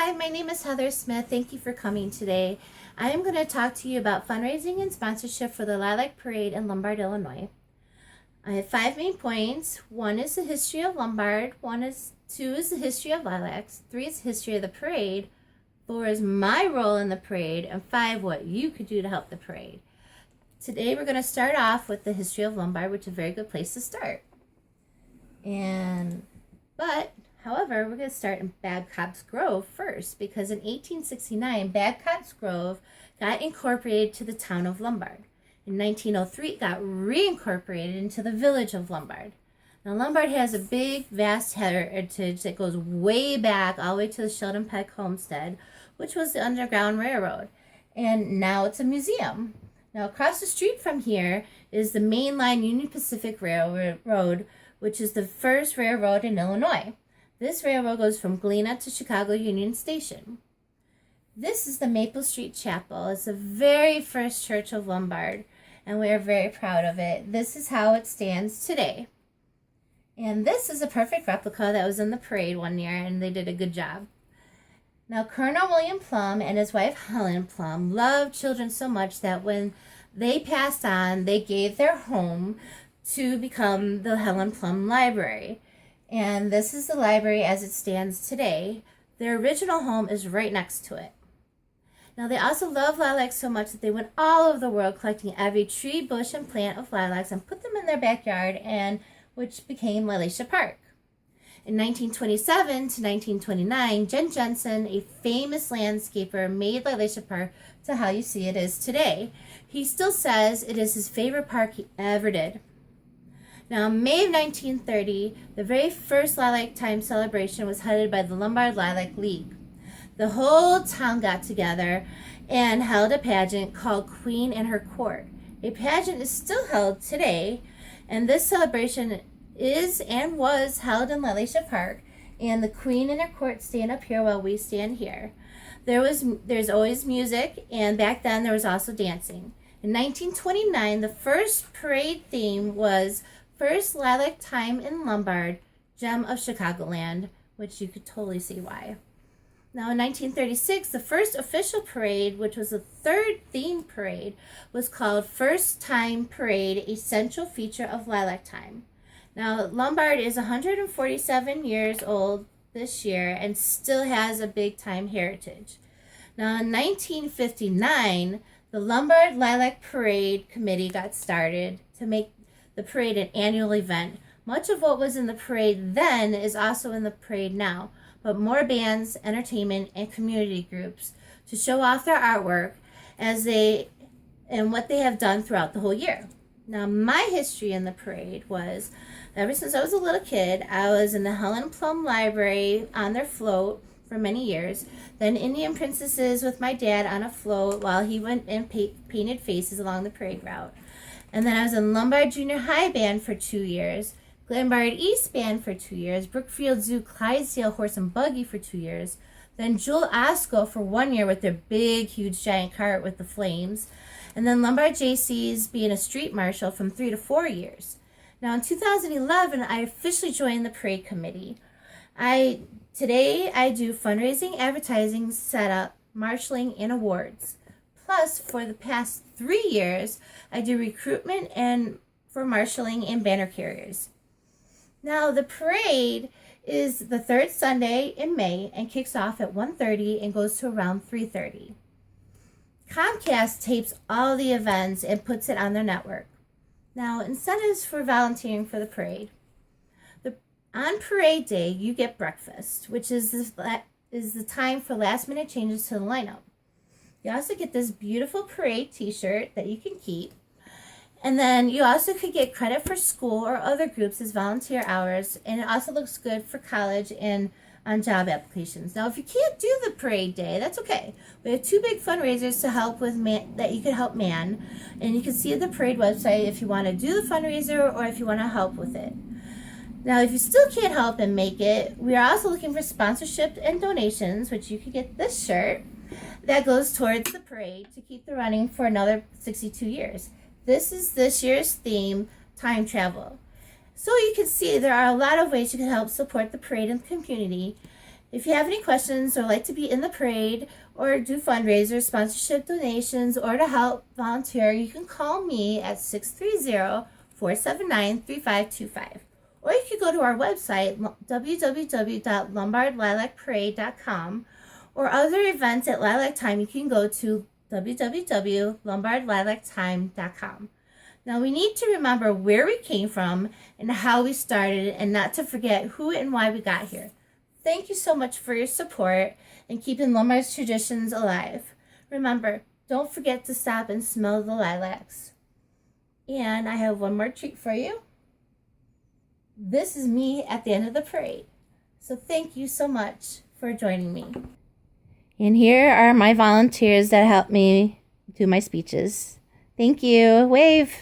Hi, my name is Heather Smith. Thank you for coming today. I am going to talk to you about fundraising and sponsorship for the Lilac Parade in Lombard, Illinois. I have 5 main points. 1 is the history of Lombard. 2 is the history of Lilacs. 3 is the history of the parade. 4 is my role in the parade. And 5, what you could do to help the parade. Today we're going to start off with the history of Lombard, which is a very good place to start. However, we're going to start in Babcock's Grove first, because in 1869, Babcock's Grove got incorporated to the town of Lombard. In 1903, it got reincorporated into the village of Lombard. Now, Lombard has a big, vast heritage that goes way back, all the way to the Sheldon Peck Homestead, which was the Underground Railroad. And now it's a museum. Now, across the street from here is the mainline Union Pacific Railroad, which is the first railroad in Illinois. This railroad goes from Galena to Chicago Union Station. This is the Maple Street Chapel. It's the very first church of Lombard, and we are very proud of it. This is how it stands today. And this is a perfect replica that was in the parade one year, and they did a good job. Now, Colonel William Plum and his wife Helen Plum loved children so much that when they passed on, they gave their home to become the Helen Plum Library. And this is the library as it stands today. Their original home is right next to it. Now, they also love lilacs so much that they went all over the world collecting every tree, bush, and plant of lilacs and put them in their backyard, and which became Lilac Park. In 1927 to 1929, Jen Jensen, a famous landscaper, made Lilac Park to how you see it is today. He still says it is his favorite park he ever did. Now, in May of 1930, the very first Lilac Time celebration was headed by the Lombard Lilac League. The whole town got together and held a pageant called Queen and Her Court. A pageant is still held today, and this celebration is and was held in Lilac Park, and the Queen and her court stand up here while we stand here. There's always music, and back then there was also dancing. In 1929, the first parade theme was First Lilac Time in Lombard, Gem of Chicagoland, which you could totally see why. Now, in 1936, the first official parade, which was the third theme parade, was called First Time Parade, a central feature of Lilac Time. Now, Lombard is 147 years old this year and still has a big time heritage. Now, in 1959, the Lombard Lilac Parade Committee got started to make the parade an annual event. Much of what was in the parade then is also in the parade now, but more bands, entertainment, and community groups to show off their artwork and what they have done throughout the whole year. Now, my history in the parade was, ever since I was a little kid, I was in the Helen Plum Library on their float for many years, then Indian Princesses with my dad on a float while he went and painted faces along the parade route. And then I was in Lombard Junior High Band for 2 years, Lombard East Band for 2 years, Brookfield Zoo Clydesdale Horse and Buggy for 2 years, then Jewel Osco for 1 year with their big, huge, giant cart with the flames, and then Lombard JC's being a street marshal from 3 to 4 years. Now, in 2011, I officially joined the parade committee. Today I do fundraising, advertising, setup, marshaling, and awards. Plus, for the past 3 years, I do recruitment and for marshaling and banner carriers. Now, the parade is the third Sunday in May and kicks off at 1:30 and goes to around 3:30. Comcast tapes all the events and puts it on their network. Now, incentives for volunteering for the parade. On parade day, you get breakfast, which is the time for last-minute changes to the lineup. You also get this beautiful parade t-shirt that you can keep. And then you also could get credit for school or other groups as volunteer hours. And it also looks good for college and on job applications. Now, if you can't do the parade day, that's okay. We have 2 big fundraisers to help with that you could help man. And you can see at the parade website if you want to do the fundraiser or if you want to help with it. Now, if you still can't help and make it, we are also looking for sponsorship and donations, which you could get this shirt that goes towards the parade to keep the running for another 62 years. This is this year's theme, time travel. So you can see there are a lot of ways you can help support the parade and the community. If you have any questions or like to be in the parade or do fundraisers, sponsorship donations, or to help volunteer, you can call me at 630-479-3525. Or you can go to our website, www.lombardlilacparade.com, or other events at Lilac Time, you can go to www.lombardlilactime.com. Now we need to remember where we came from and how we started, and not to forget who and why we got here. Thank you so much for your support and keeping Lombard's traditions alive. Remember, don't forget to stop and smell the lilacs. And I have one more treat for you. This is me at the end of the parade. So thank you so much for joining me. And here are my volunteers that helped me do my speeches. Thank you. Wave.